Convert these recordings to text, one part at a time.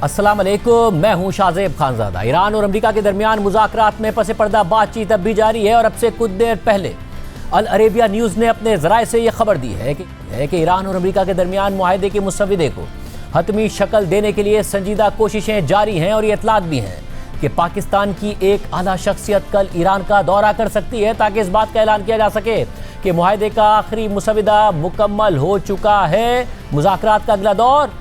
अस्सलाम वालेकुम, मैं हूं शाहजेब खानजादा। ईरान और अमेरिका के दरमियान मुज़ाकरात में पसे पर्दा बातचीत अब भी जारी है और अब से कुछ देर पहले अल अरेबिया न्यूज़ ने अपने ज़राए से यह खबर दी है कि ईरान और अमेरिका के दरमियान मुआहदे के मुसव्वदे को हतमी शक्ल देने के लिए संजीदा कोशिशें जारी हैं और ये इतलात भी हैं कि पाकिस्तान की एक आला शख्सियत कल ईरान का दौरा कर सकती है ताकि इस बात का ऐलान किया जा सके कि मुआहदे का आखिरी मुसव्वदा मुकम्मल हो चुका है। मुज़ाकरात का अगला दौर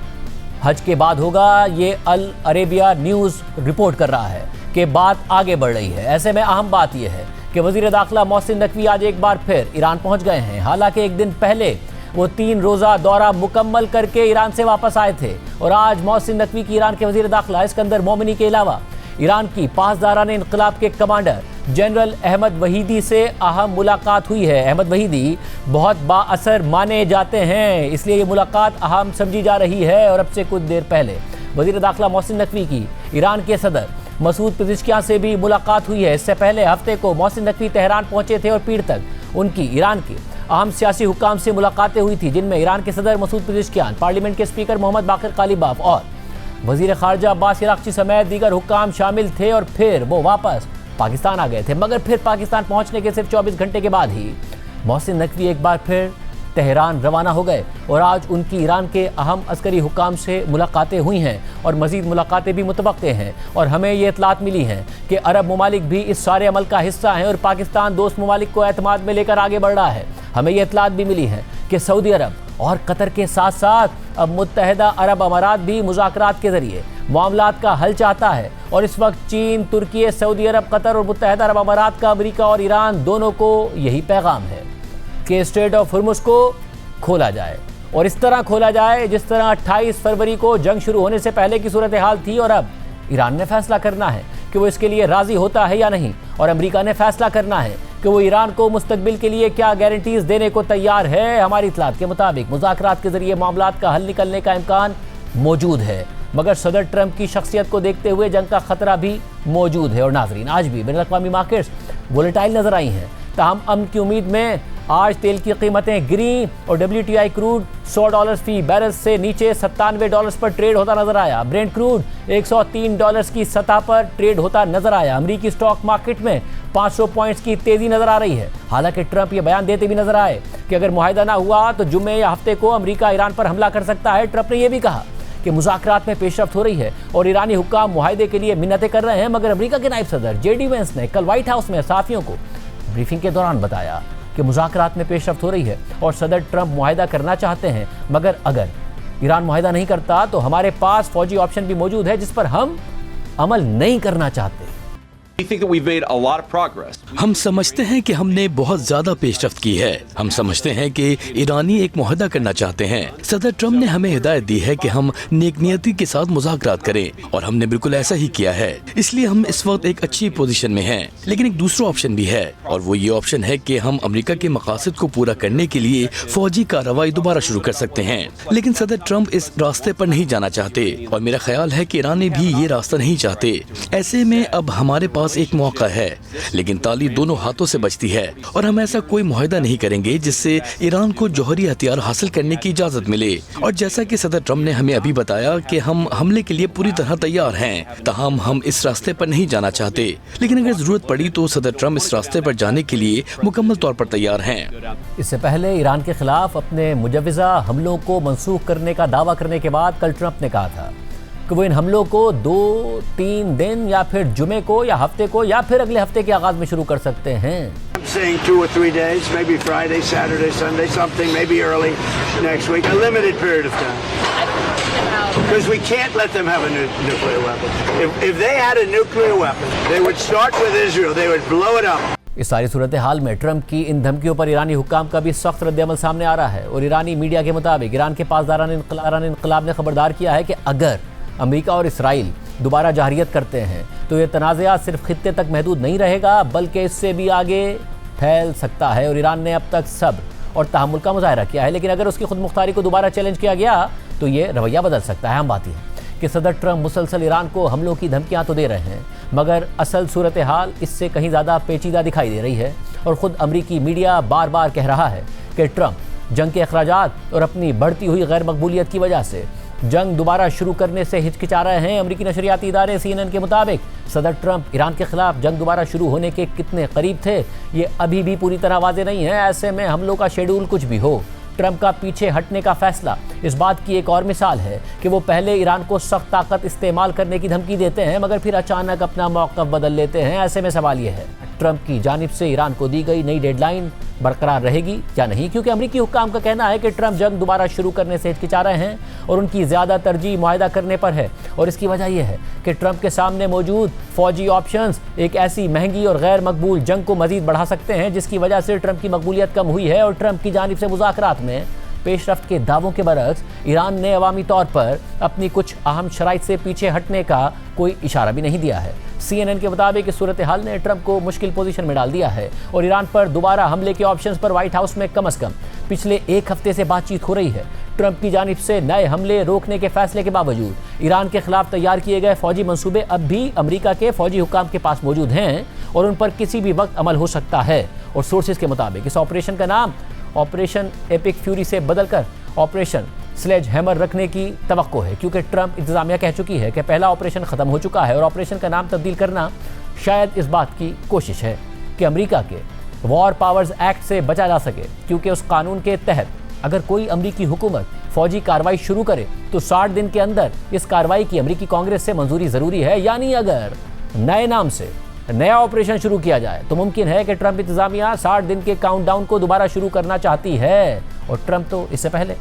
हज के बाद होगा, ये अल अरेबिया न्यूज़ रिपोर्ट कर रहा है कि बात आगे बढ़ रही है। ऐसे में अहम बात यह है कि वज़ीर दाखिला मोहसिन नकवी आज एक बार फिर ईरान पहुंच गए हैं। हालांकि एक दिन पहले वो 3 रोज़ा दौरा मुकम्मल करके ईरान से वापस आए थे और आज मोहसिन नकवी की ईरान के वज़ीर दाखिला इस्कंदर मोमिनी के अलावा ईरान की पासदारान इनकलाब के कमांडर जनरल अहमद वहीदी से अहम मुलाकात हुई है। अहमद वहीदी बहुत बाअसर माने जाते हैं, इसलिए ये मुलाकात अहम समझी जा रही है। और अब से कुछ देर पहले वज़ीर दाखिला मोहसिन नकवी की ईरान के सदर मसूद पेज़ेश्कियान से भी मुलाकात हुई है। इससे पहले हफ्ते को मोहसिन नकवी तेहरान पहुंचे थे और पीर तक उनकी ईरान के अहम सियासी हुक्काम से मुलाकातें हुई थी, जिनमें ईरान के सदर मसूद पेज़ेश्कियान, पार्लियामेंट के स्पीकर मोहम्मद बाक़िर कालिबाफ और वज़ीर ख़ारजा अब्बास इराक़ची समेत दीगर हुक्काम शामिल थे। और फिर वो वापस पाकिस्तान आ गए थे, मगर फिर पाकिस्तान पहुंचने के सिर्फ 24 घंटे के बाद ही मोहसिन नकवी एक बार फिर तेहरान रवाना हो गए और आज उनकी ईरान के अहम अस्करी हुक्काम से मुलाकातें हुई हैं और मज़ीद मुलाकातें भी मुतवक्के हैं। और हमें ये इतलात मिली हैं कि अरब ममालिक भी इस सारे अमल का हिस्सा हैं और पाकिस्तान दोस्त ममालिक को एतमाद में लेकर आगे बढ़ रहा है। हमें ये इतलात भी मिली हैं कि सऊदी अरब और कतर के साथ साथ अब मुत्तहिदा अरब अमारात भी मुज़ाकरात के ज़रिए मामलात का हल चाहता है। और इस वक्त चीन, तुर्की, सऊदी अरब, कतर और मुत्तहिदा अरब अमारात का अमेरिका और ईरान दोनों को यही पैगाम है कि स्ट्रेट ऑफ हुर्मुज़ को खोला जाए और इस तरह खोला जाए जिस तरह 28 फरवरी को जंग शुरू होने से पहले की सूरत हाल थी। और अब ईरान ने फैसला करना है कि वो इसके लिए राज़ी होता है या नहीं, और अमेरिका ने फैसला करना है कि वो ईरान को मुस्तकबिल के लिए क्या गारंटीज़ देने को तैयार है। हमारी इतलात के मुताबिक मुज़ाकरात के ज़रिए मामलात का हल निकलने का इम्कान मौजूद है, मगर सदर ट्रंप की शख्सियत को देखते हुए जंग का खतरा भी मौजूद है। और नाजरीन, आज भी बैनुल अक़वामी मार्केट्स वोलेटाइल नजर आई हैं, ताहम अमन की उम्मीद में आज तेल की कीमतें गिरी और WTI क्रूड $100 फी बैरल से नीचे $97 पर ट्रेड होता नजर आया। ब्रेंट क्रूड $103 की सतह पर ट्रेड होता नजर आया। अमरीकी स्टॉक मार्केट में 500 पॉइंट्स की तेजी नजर आ रही है। हालांकि ट्रंप ये बयान देते भी नजर आए कि अगर मुआहदा ना हुआ तो जुम्मे या हफ्ते को अमरीका ईरान पर हमला कर सकता है। ट्रंप ने यह भी कहा कि मुज़ाकरात में पेशरफ्त हो रही है और ईरानी हुक्काम मुआहदे के लिए मिन्नतें कर रहे हैं, मगर अमरीका के नायब सदर JD वेंस ने कल व्हाइट हाउस में सहाफ़ियों को ब्रीफिंग के दौरान बताया कि मुज़ाकरात में पेशरफ्त हो रही है और सदर ट्रंप मुआहदा करना चाहते हैं, मगर अगर ईरान मुआहदा नहीं करता तो हमारे पास फौजी ऑप्शन भी मौजूद है जिस पर हम अमल नहीं करना चाहते। हम समझते हैं कि हमने बहुत ज्यादा पेशरफ्त की है। हम समझते हैं कि ईरानी एक मुआहदा करना चाहते हैं। सदर ट्रंप ने हमें हिदायत दी है कि हम नेकनियती के साथ मुज़ाकरात करें और हमने बिल्कुल ऐसा ही किया है। इसलिए हम इस वक्त एक अच्छी पोजीशन में हैं। लेकिन एक दूसरा ऑप्शन भी है और वो ये ऑप्शन है कि हम अमेरिका के मकासद को पूरा करने के लिए फौजी कार्रवाई दोबारा शुरू कर सकते हैं। लेकिन सदर ट्रंप इस रास्ते पर नहीं जाना चाहते और मेरा ख्याल है कि ईरानी भी ये रास्ता नहीं चाहते। ऐसे में अब हमारे पास एक मौका है, लेकिन ताली दोनों हाथों से बचती है और हम ऐसा कोई मुआहदा नहीं करेंगे जिससे ईरान को जौहरी हथियार हासिल करने की इजाजत मिले। और जैसा कि सदर ट्रंप ने हमें अभी बताया कि हम हमले के लिए पूरी तरह तैयार हैं, ताहम हम इस रास्ते पर नहीं जाना चाहते। लेकिन अगर जरूरत पड़ी तो सदर ट्रंप इस रास्ते पर जाने के लिए मुकम्मल तौर पर तैयार हैं। इससे पहले ईरान के खिलाफ अपने मुजव्वज़ा हमलों को मनसूख करने का दावा करने के बाद कल ट्रंप ने कहा था कि वो इन हमलों को 2-3 दिन या फिर जुमे को या हफ्ते को या फिर अगले हफ्ते के आगाज में शुरू कर सकते हैं। Saying 2 or 3 days, maybe Friday, Saturday, Sunday, something, maybe early next week, a limited period of time. Because we can't let them have a nuclear weapon. If they had a nuclear weapon, they would start with Israel, they would blow it up. इस सारी सूरत हाल में Trump की इन धमकियों पर ईरानी हुक्काम का भी सख्त रद्द-ए-अमल सामने आ रहा है और ईरानी मीडिया के मुताबिक ईरान के पासदारान इनकलाब ने खबरदार किया है कि अगर अमेरिका और इसराइल दोबारा जाहरियत करते हैं तो ये तनाज़ा सिर्फ खित्ते तक महदूद नहीं रहेगा बल्कि इससे भी आगे फैल सकता है। और ईरान ने अब तक सब्र और तहम्मुल का मुजाहरा किया है, लेकिन अगर उसकी खुद मुख्तारी को दोबारा चैलेंज किया गया तो ये रवैया बदल सकता है। हम बात यह है कि सदर ट्रंप मुसलसल ईरान को हमलों की धमकियाँ तो दे रहे हैं, मगर असल सूरत हाल इससे कहीं ज़्यादा पेचीदा दिखाई दे रही है। और ख़ुद अमरीकी मीडिया बार बार कह रहा है कि ट्रंप जंग के अखराजात और अपनी बढ़ती हुई गैर मकबूलियत की वजह से जंग दोबारा शुरू करने से हिचकिचा रहे हैं। अमेरिकी नशरियाती इदारे CNN के मुताबिक सदर ट्रंप ईरान के खिलाफ जंग दोबारा शुरू होने के कितने करीब थे ये अभी भी पूरी तरह वाज़ेह नहीं है। ऐसे में हमलों का शेड्यूल कुछ भी हो, ट्रंप का पीछे हटने का फैसला इस बात की एक और मिसाल है कि वो पहले ईरान को सख्त ताकत इस्तेमाल करने की धमकी देते हैं मगर फिर अचानक अपना मौक़िफ़ बदल लेते हैं। ऐसे में सवाल ये है, ट्रंप की जानिब से ईरान को दी गई नई डेडलाइन बरकरार रहेगी या नहीं, क्योंकि अमेरिकी हुक्काम का कहना है कि ट्रंप जंग दोबारा शुरू करने से हिचकिचा रहे हैं और उनकी ज़्यादा तरजीह मुआहदा करने पर है। और इसकी वजह यह है कि ट्रंप के सामने मौजूद फौजी ऑप्शंस एक ऐसी महंगी और गैर मकबूल जंग को मजीद बढ़ा सकते हैं जिसकी वजह से ट्रंप की मकबूलियत कम हुई है। और ट्रंप की जानिब से मुज़ाकरात में पेशरफ्त के दावों के बरक्स ईरान ने अवामी तौर पर अपनी कुछ अहम शराइत से पीछे हटने का कोई इशारा भी नहीं दिया है। CNN के मुताबिक इस सूरत हाल ने ट्रंप को मुश्किल पोजीशन में डाल दिया है और ईरान पर दोबारा हमले के ऑप्शंस पर व्हाइट हाउस में कम से कम पिछले एक हफ्ते से बातचीत हो रही है। ट्रंप की जानिब से नए हमले रोकने के फैसले के बावजूद ईरान के खिलाफ तैयार किए गए फौजी मंसूबे अब भी अमेरिका के फौजी हुक्काम के पास मौजूद हैं और उन पर किसी भी वक्त अमल हो सकता है। और सोर्सेज के मुताबिक इस ऑपरेशन का नाम ऑपरेशन एपिक फ्यूरी से बदलकर ऑपरेशन स्लेज हैमर रखने की तवक्को है, क्योंकि ट्रंप इंतजामिया कह चुकी है कि पहला ऑपरेशन ख़त्म हो चुका है और ऑपरेशन का नाम तब्दील करना शायद इस बात की कोशिश है कि अमेरिका के वॉर पावर्स एक्ट से बचा जा सके, क्योंकि उस कानून के तहत अगर कोई अमेरिकी हुकूमत फौजी कार्रवाई शुरू करे तो 60 दिन के अंदर इस कार्रवाई की अमेरिकी कांग्रेस से मंजूरी ज़रूरी है। यानी अगर नए नाम से नया ऑपरेशन शुरू किया जाए तो मुमकिन है कि ट्रंप इंतजामिया 60 दिन के काउंटडाउन को दोबारा शुरू करना चाहती है और ट्रंप तो इससे पहले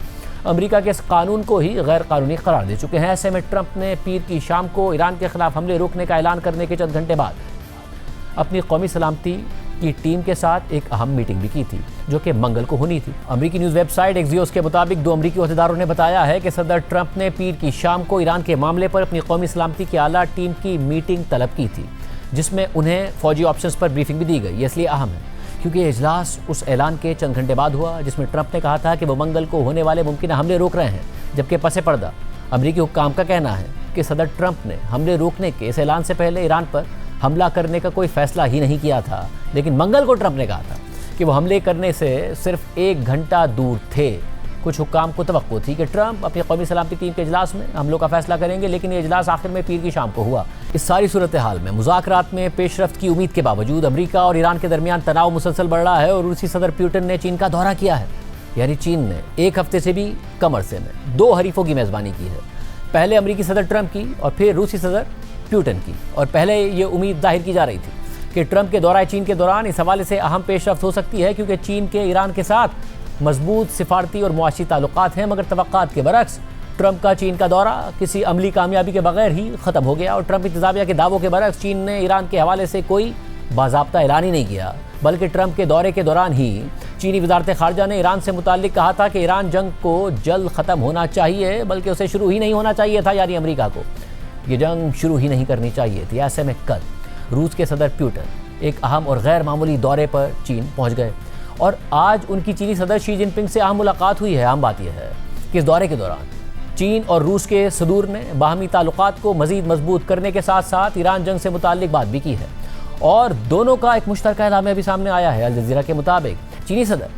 अमेरिका के इस कानून को ही गैर कानूनी करार दे चुके हैं। ऐसे में ट्रंप ने पीर की शाम को ईरान के खिलाफ हमले रोकने का ऐलान करने के चंद घंटे बाद अपनी कौमी सलामती की टीम के साथ एक अहम मीटिंग भी की थी जो कि मंगल को होनी थी। अमेरिकी न्यूज़ वेबसाइट एक्सियोस के मुताबिक 2 अमेरिकी अहदेदारों ने बताया है कि सदर ट्रंप ने पीर की शाम को ईरान के मामले पर अपनी कौमी सलामती की आला टीम की मीटिंग तलब की थी, जिसमें उन्हें फौजी ऑप्शंस पर ब्रीफिंग भी दी गई। ये इसलिए अहम है क्योंकि ये इजलास उस ऐलान के चंद घंटे बाद हुआ जिसमें ट्रंप ने कहा था कि वो मंगल को होने वाले मुमकिन हमले रोक रहे हैं, जबकि पसे पर्दा अमेरिकी हुक्काम का कहना है कि सदर ट्रंप ने हमले रोकने के इस ऐलान से पहले ईरान पर हमला करने का कोई फैसला ही नहीं किया था। लेकिन मंगल को ट्रंप ने कहा था कि वो हमले करने से सिर्फ 1 घंटा दूर थे। कुछ हुक्काम को तवक्को थी कि ट्रंप अपनी कौमी सलामती टीम के इजलास में हमलों का फैसला करेंगे, लेकिन ये इजलास आखिर में पीर की शाम को हुआ। इस सारी सूरत हाल में मुज़ाकरात में पेशरफ्त की उम्मीद के बावजूद अमेरिका और ईरान के दरमियान तनाव मुसलसल बढ़ रहा है और रूसी सदर पुतिन ने चीन का दौरा किया है। यानी चीन ने एक हफ्ते से भी कम अरसे में 2 हरीफों की मेज़बानी की है, पहले अमेरिकी सदर ट्रंप की और फिर रूसी सदर पुतिन की। और पहले ये उम्मीद जाहिर की जा रही थी कि ट्रंप के दौरा चीन के दौरान इस हवाले से अहम पेशरफ्त हो सकती है, क्योंकि चीन के ईरान के साथ मजबूत सिफारती और मुआशी ताल्लुकात हैं। मगर तवक्कात के बरक्स ट्रंप का चीन का दौरा किसी अमली कामयाबी के बगैर ही ख़त्म हो गया और ट्रंप इंतजामिया के दावों के बरक्स चीन ने ईरान के हवाले से कोई बाज़ाब्ता ऐलान ही नहीं किया, बल्कि ट्रंप के दौरे के दौरान ही चीनी वज़ारत ख़ारजा ने ईरान से मुताल्लिक कहा था कि ईरान जंग को जल्द ख़त्म होना चाहिए, बल्कि उसे शुरू ही नहीं होना चाहिए था। यानी अमेरिका को ये जंग शुरू ही नहीं करनी चाहिए थी। ऐसे में कल रूस के सदर पुतिन एक अहम और गैर मामूली दौरे पर चीन पहुँच गए और आज उनकी चीनी सदर शी जिनपिंग से अहम मुलाकात हुई है। अहम बात यह है कि इस दौरे के दौरान चीन और रूस के सदूर ने बाहमी ताल्लुकात को मज़ीद मजबूत करने के साथ साथ ईरान जंग से मुताल्लिक बात भी की है और दोनों का एक मुश्तरका ऐलान भी सामने आया है। अल जज़ीरा के मुताबिक चीनी सदर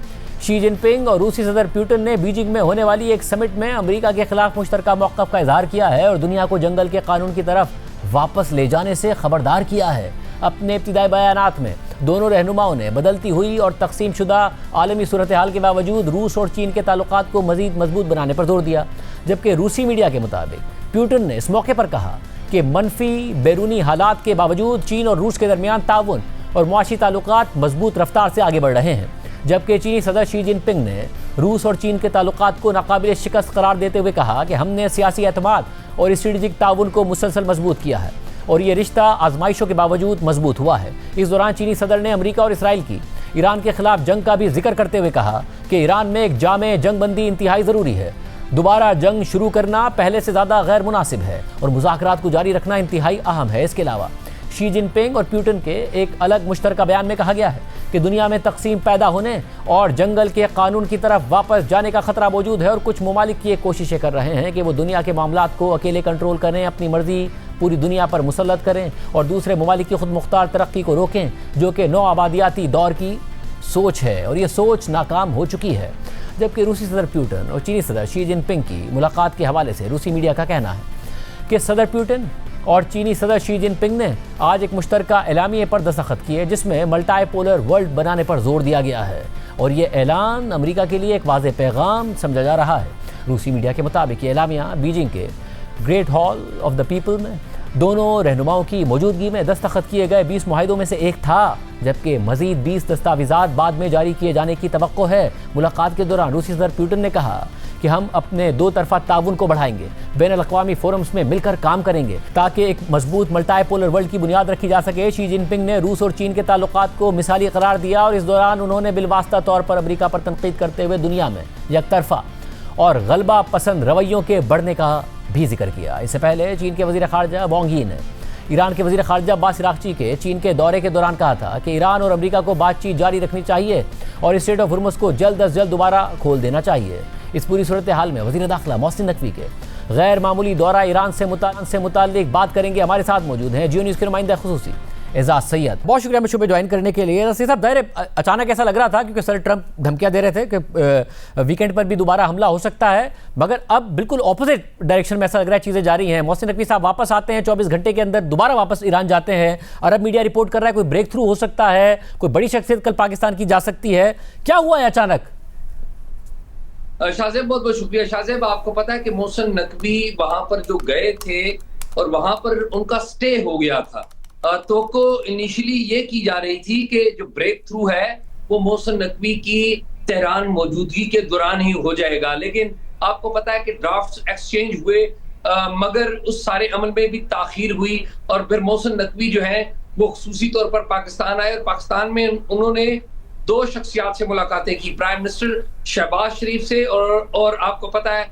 शी जिनपिंग और रूसी सदर पुतिन ने बीजिंग में होने वाली एक समिट में अमेरिका के खिलाफ मुश्तरका मौक़िफ़ का इजहार किया है और दुनिया को जंगल के कानून की तरफ वापस ले जाने से खबरदार किया है। अपने इब्तिदाई बयानात में दोनों रहनुमाओं ने बदलती हुई और तकसीम शुदा आलमी सूरत हाल के बावजूद रूस और चीन के ताल्लुकात को मज़ीद मजबूत बनाने पर जोर दिया, जबकि रूसी मीडिया के मुताबिक पुतिन ने इस मौके पर कहा कि मनफी बैरूनी हालात के बावजूद चीन और रूस के दरमियान ताउन और मुआशी ताल्लुकात मजबूत रफ्तार से आगे बढ़ रहे हैं, जबकि चीनी सदर शी जिनपिंग ने रूस और चीन के ताल्लुकात को नाकाबिल शिकस्त करार देते हुए कहा कि हमने सियासी एतमाद और स्ट्रेटेजिक ताउन को मुसलसल मजबूत किया है और ये रिश्ता आजमाइशों के बावजूद मजबूत हुआ है। इस दौरान चीनी सदर ने अमेरिका और इसराइल की ईरान के खिलाफ जंग का भी जिक्र करते हुए कहा कि ईरान में एक जामे जंगबंदी इंतहाई ज़रूरी है। दोबारा जंग शुरू करना पहले से ज़्यादा गैर मुनासिब है और मुज़ाकरात को जारी रखना इंतहाई अहम है। इसके अलावा शी जिनपिंग और पुतिन के एक अलग मुश्तरका बयान में कहा गया है कि दुनिया में तकसीम पैदा होने और जंगल के कानून की तरफ वापस जाने का खतरा मौजूद है और कुछ ममालिक ये कोशिशें कर रहे हैं कि वो दुनिया के मामलात को अकेले कंट्रोल करें, अपनी मर्जी पूरी दुनिया पर मुसल्लत करें और दूसरे ममालिक की खुद मुख्तार तरक्की को रोकें, जो कि नौ आबादियाती दौर की सोच है और ये सोच नाकाम हो चुकी है। जबकि रूसी सदर पुतिन और चीनी सदर शी जिनपिंग की मुलाकात के हवाले से रूसी मीडिया का कहना है कि सदर पुतिन और चीनी सदर शी जिनपिंग ने आज एक मुश्तरका एलामिये पर दस्तखत किए जिसमें मल्टीपोलर वर्ल्ड बनाने पर जोर दिया गया है और ये ऐलान अमेरिका के लिए एक वाज़ेह पैगाम समझा जा रहा है। रूसी मीडिया के मुताबिक ये एलामिया बीजिंग के great hall of the people में दोनों रहनुमाओं की मौजूदगी में दस्तखत किए गए 20 मुआहिदों में से एक था, जबकि मजीद 20 दस्तावेजात बाद में जारी किए जाने की तवक्को है। मुलाकात के दौरान रूसी सदर पुतिन ने कहा कि हम अपने दो तरफा ताउन को बढ़ाएंगे, बैन अल-अक़वामी फोरम्स में मिलकर काम करेंगे ताकि एक मजबूत मल्टीपोलर वर्ल्ड की बुनियाद रखी जा सके। शी जिनपिंग ने रूस और चीन के ताल्लुकात को मिसाली करार दिया और इस दौरान उन्होंने बिलवास्ता तौर पर अमेरिका पर तनकीद करते हुए दुनिया में यकतरफा और गलबा पसंद रवैयों के बढ़ने का भी जिक्र किया। इससे पहले चीन के वज़ीर ख़ारजा वांग यी ने ईरान के वज़ीर ख़ारजा अब्बास अराग़ची के चीन के दौरे के दौरान कहा था कि ईरान और अमेरिका को बातचीत जारी रखनी चाहिए और स्ट्रेट ऑफ हुर्मुज़ को जल्द अज जल्द दोबारा खोल देना चाहिए। इस पूरी सूरत हाल में वज़ीर दाखिला मोहसिन नकवी के गैर मामूली दौरा ईरान से मुताल्लिक बात करेंगे। हमारे साथ मौजूद हैं जियो न्यूज़ के नुमाइंदा खुसूसी एजाज सैयद। बहुत शुक्रिया मुझे ज्वाइन करने के लिए। रसीद साहब, दायरे अचानक ऐसा लग रहा था क्योंकि सर ट्रंप धमकियां दे रहे थे कि वीकेंड पर भी दोबारा हमला हो सकता है, मगर अब बिल्कुल ऑपोजिट डायरेक्शन में ऐसा लग रहा है चीज़ें जा रही हैं। मोहसिन नकवी साहब वापस आते हैं, 24 घंटे के अंदर दोबारा वापस ईरान जाते हैं। अरब मीडिया रिपोर्ट कर रहा है कोई ब्रेक थ्रू हो सकता है, कोई बड़ी शख्सियत कल पाकिस्तान की जा सकती है। क्या हुआ है अचानक? शाहजेब, बहुत बहुत शुक्रिया। शाहजेब, आपको पता है कि मोहसिन नकवी वहां पर जो गए थे और वहां पर उनका स्टे हो गया था। तो को इनिशियली ये की जा रही थी कि जो ब्रेक थ्रू है वो मोहसिन नकवी की तेहरान मौजूदगी के दौरान ही हो जाएगा, लेकिन आपको पता है कि ड्राफ्ट्स एक्सचेंज हुए मगर उस सारे अमल में भी ताखीर हुई और फिर मोहसिन नकवी जो है वो खुसूसी तौर पर पाकिस्तान आए और पाकिस्तान में उन्होंने दो शख्सियात से मुलाकातें की, प्राइम मिनिस्टर शहबाज शरीफ से और आपको पता है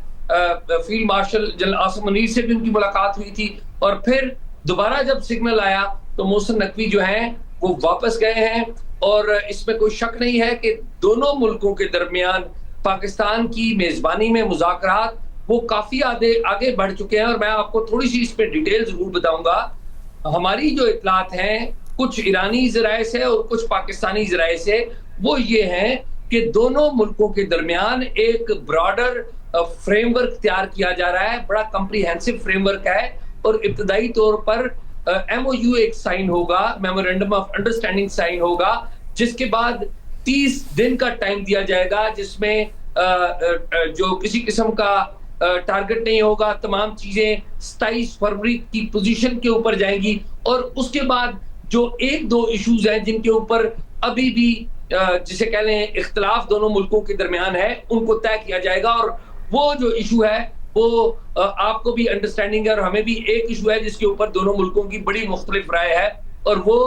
field marshal general Asim Munir से भी उनकी मुलाकात हुई थी। और फिर दोबारा जब सिग्नल आया तो मोहसिन नकवी जो हैं वो वापस गए हैं और इसमें कोई शक नहीं है कि दोनों मुल्कों के दरमियान पाकिस्तान की मेजबानी में मुज़ाकरात वो काफी आगे बढ़ चुके हैं। और मैं आपको थोड़ी सी इस पर डिटेल जरूर बताऊंगा। हमारी जो इतलात हैं कुछ ईरानी ज़राए से और कुछ पाकिस्तानी ज़राए से, वो ये हैं कि दोनों मुल्कों के दरमियान एक ब्रॉडर फ्रेमवर्क तैयार किया जा रहा है, बड़ा कंप्रीहेंसिव फ्रेमवर्क है और इब्तदाई तौर पर MOU एक साइन होगा, मेमोरेंडम ऑफ अंडरस्टैंडिंग साइन होगा, जिसके बाद 30 दिन का टाइम दिया जाएगा जिसमें जो किसी किस्म का टारगेट नहीं होगा। तमाम चीजें 27 फरवरी की पोजीशन के ऊपर जाएंगी और उसके बाद जो एक दो इश्यूज हैं जिनके ऊपर अभी भी जिसे कह लें इख्तिलाफ दोनों मुल्कों के दरमियान है, उनको तय किया जाएगा। और वो जो इशू है वो आपको भी अंडरस्टैंडिंग है और हमें भी एक इशू है जिसके ऊपर दोनों मुल्कों की बड़ी मुख्तलिफ राय है और वो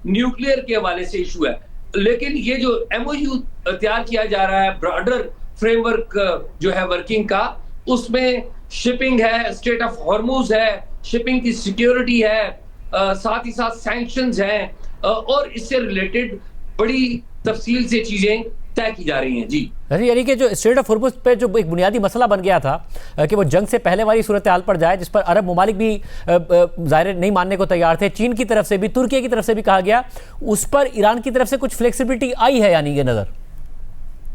न्यूक्लियर के हवाले से इशू है। लेकिन ये जो MOU तैयार किया जा रहा है, ब्रॉडर फ्रेमवर्क जो है वर्किंग का, उसमें शिपिंग है, स्ट्रेट ऑफ हॉर्मुज है, शिपिंग की सिक्योरिटी है, साथ ही साथ सैंक्शंस हैं और इससे रिलेटेड बड़ी तफसील से चीजें तय की जा रही हैं। जी, यानी कि जो स्ट्रेट ऑफ हुर्मुज़ पे जो एक बुनियादी मसला बन गया था कि वो जंग से पहले वाली सूरत हाल पर जाए, जिस पर अरब ममालिक भी ज़ाहिर नहीं मानने को तैयार थे, चीन की तरफ से भी, तुर्की की तरफ से भी कहा गया, उस पर ईरान की तरफ से कुछ फ्लेक्सिबिलिटी आई है यानी ये नज़र?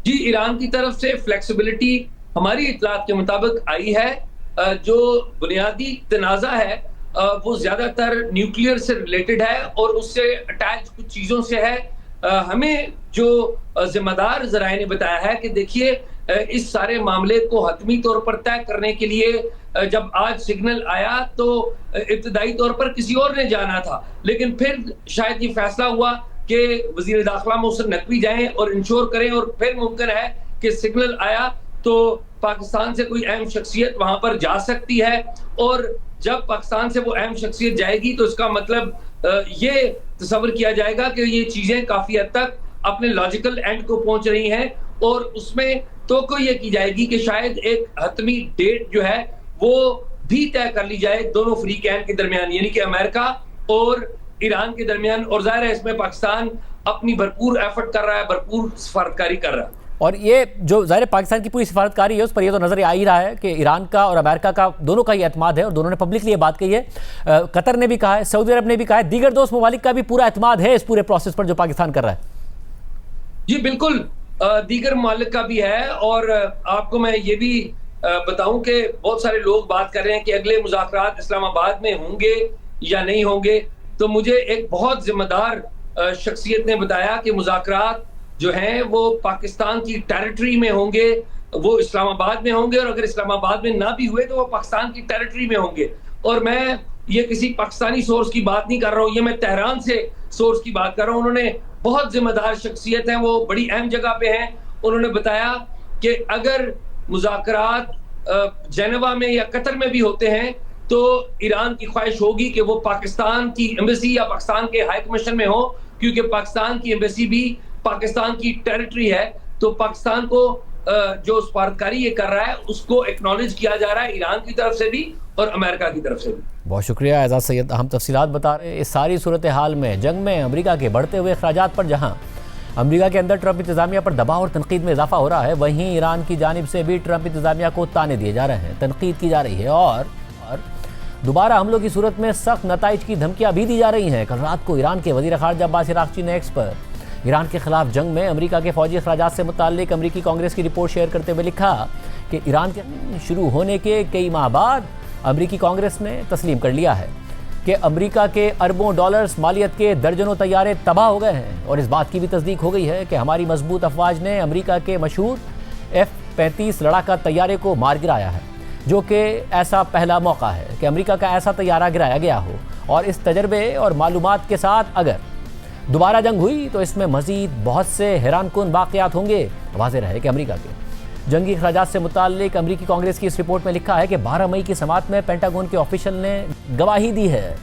जी, ईरान की तरफ से फ्लेक्सिबिलिटी हमारी इतलात के मुताबिक आई है। जो बुनियादी तनाज़ा है वो ज़्यादातर न्यूक्लियर से रिलेटेड है और उससे अटैच कुछ चीज़ों से है। हमें जो जिम्मेदार ज़राए ने बताया है कि देखिए इस सारे मामले को हतमी तौर पर तय करने के लिए जब आज सिग्नल आया तो इब्तदाई तौर पर किसी और ने जाना था, लेकिन फिर शायद ये फैसला हुआ कि वज़ीर दाखिला मोहसिन नकवी जाएं और इंश्योर करें और फिर मुमकिन है कि सिग्नल आया तो पाकिस्तान से कोई अहम शख्सियत वहां पर जा सकती है और जब पाकिस्तान से वो अहम शख्सियत जाएगी तो इसका मतलब ये तस्वर किया जाएगा कि ये चीजें काफी हद तक अपने लॉजिकल एंड को पहुंच रही हैं और उसमें तो कोई ये की जाएगी कि शायद एक हतमी डेट जो है वो भी तय कर ली जाए दोनों फ्रीकैन के दरमियान, यानी कि अमेरिका और ईरान के दरमियान। और जाहिर है इसमें पाकिस्तान अपनी भरपूर एफर्ट कर रहा है, भरपूर सिफारतकारी कर रहा है। और ये जो ज़ाहिर पाकिस्तान की पूरी सिफारतकारी है उस पर यह तो नज़र आ ही रहा है कि ईरान का और अमेरिका का दोनों का ही एतमाद है और दोनों ने पब्लिकली ये बात कही है। कतर ने भी कहा है, सऊदी अरब ने भी कहा है, दीगर दोस्त ममालिक का भी पूरा एतमाद है इस पूरे प्रोसेस पर जो पाकिस्तान कर रहा है। जी बिल्कुल, दीगर ममालिक का भी है। और आपको मैं ये भी बताऊं कि बहुत सारे लोग बात कर रहे हैं कि अगले मुज़ाकरात इस्लामाबाद में होंगे या नहीं होंगे। तो मुझे एक बहुत जिम्मेदार शख्सियत ने बताया कि मुज़ाकरात जो हैं वो पाकिस्तान की टेरिटरी में होंगे, वो इस्लामाबाद में होंगे, और अगर इस्लामाबाद में ना भी हुए तो वो पाकिस्तान की टेरिटरी में होंगे। और मैं ये किसी पाकिस्तानी सोर्स की बात नहीं कर रहा हूँ, ये मैं तेहरान से सोर्स की बात कर रहा हूँ। उन्होंने बहुत जिम्मेदार शख्सियत हैं, वो बड़ी अहम जगह पे हैं। उन्होंने बताया कि अगर मुज़ाकरात जेनेवा में या कतर में भी होते हैं तो ईरान की ख्वाहिश होगी कि वो पाकिस्तान की एम्बेसी या पाकिस्तान के हाई कमीशन में हो, क्योंकि पाकिस्तान की एम्बेसी भी पाकिस्तान की टेरिटरी है। तो पाकिस्तान को जो सफारतकारी ये कर रहा है उसको एक्नॉलेज किया जा रहा है ईरान की तरफ से भी और अमेरिका की तरफ से भी। बहुत शुक्रिया एजाज सैयद, हम तफसीलात बता रहे हैं। इस सारी सूरत हाल में जंग में अमेरिका के बढ़ते हुए अखराजात पर जहां अमेरिका के अंदर ट्रंप इंतजामिया पर दबाव और तनकीद में इजाफा हो रहा है, वहीं ईरान की जानिब से भी ट्रंप इंतजामिया को ताने दिए जा रहे हैं, तनकीद की जा रही है और दोबारा हमलों की सूरत में सख्त नताइज की धमकियां भी दी जा रही हैं। कल रात को ईरान के वज़ीर ख़ारिजा अब्बास अराग़ची ने एक्स पर ईरान के खिलाफ जंग में अमेरिका के फौजी अखराजात से मुताल्लिक अमेरिकी कांग्रेस की रिपोर्ट शेयर करते हुए लिखा कि ईरान के शुरू होने के कई माह बाद अमेरिकी कांग्रेस ने तस्लीम कर लिया है कि अमेरिका के अरबों डॉलर्स मालियत के दर्जनों तैयारे तबाह हो गए हैं। और इस बात की भी तस्दीक हो गई है कि हमारी मजबूत अफवाज ने अमेरिका के मशहूर F-35 लड़ाका तैयारे को मार गिराया है, जो कि ऐसा पहला मौका है कि अमेरिका का ऐसा तैयारा गिराया गया हो। और इस तजर्बे और मालूमात के साथ अगर दोबारा जंग हुई तो इसमें मजीद बहुत से हैरानकुन वाक़यात होंगे। वाज़ेह रहे कि अमेरिका के जंगी अखराजात से मुताल्लिक अमेरिकी कांग्रेस की इस रिपोर्ट में लिखा है कि 12 मई की समात में पेंटागन के ऑफिशियल ने गवाही दी है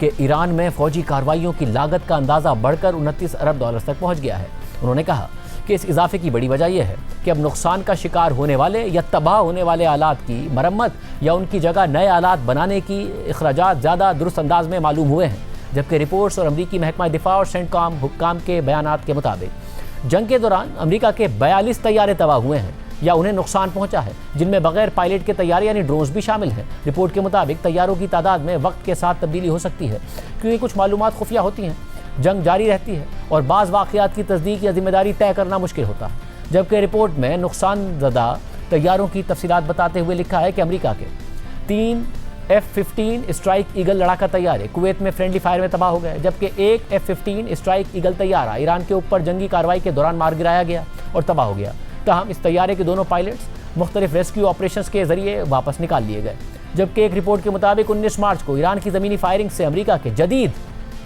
कि ईरान में फ़ौजी कार्रवाइयों की लागत का अंदाज़ा बढ़कर 29 अरब डॉलर तक पहुँच गया है। उन्होंने कहा कि इस इजाफे की बड़ी वजह यह है कि अब नुकसान का शिकार होने वाले या तबाह होने वाले आलात की मरम्मत या उनकी जगह नए आलात बनाने की अखराजात ज़्यादा दुरुस्त अंदाज में मालूम हुए हैं। जबकि रिपोर्ट्स और अमरीकी महकमा दिफा और सेंटकॉम हुक्काम के बयानात के मुताबिक जंग के दौरान अमरीका के 42 तैयारे तबाह हुए हैं या उन्हें नुकसान पहुंचा है, जिनमें बगैर पायलट के तैयारे यानी ड्रोन्स भी शामिल हैं। रिपोर्ट के मुताबिक तैयारों की तादाद में वक्त के साथ तब्दीली हो सकती है, क्योंकि कुछ मालूमात खुफिया होती हैं, जंग जारी रहती है और बाज़ वाक़यात की तस्दीक या जिम्मेदारी तय करना मुश्किल होता है। जबकि रिपोर्ट में नुकसानज़दा तैयारों की तफसीलात बताते हुए लिखा है कि अमरीका के 3 F-15 स्ट्राइक ईगल लड़ाका तैयारे कुवैत में फ्रेंडली फायर में तबाह हो गए, जबकि एक F-15 स्ट्राइक ईगल तैयारा ईरान के ऊपर जंगी कार्रवाई के दौरान मार गिराया गया और तबाह हो गया। तहम इस तैयारे के दोनों पायलट्स मुख्तलिफ रेस्क्यू ऑपरेशंस के जरिए वापस निकाल लिए गए। जबकि एक रिपोर्ट के मुताबिक 19 मार्च को ईरान की ज़मीनी फायरिंग से अमरीका के जदीद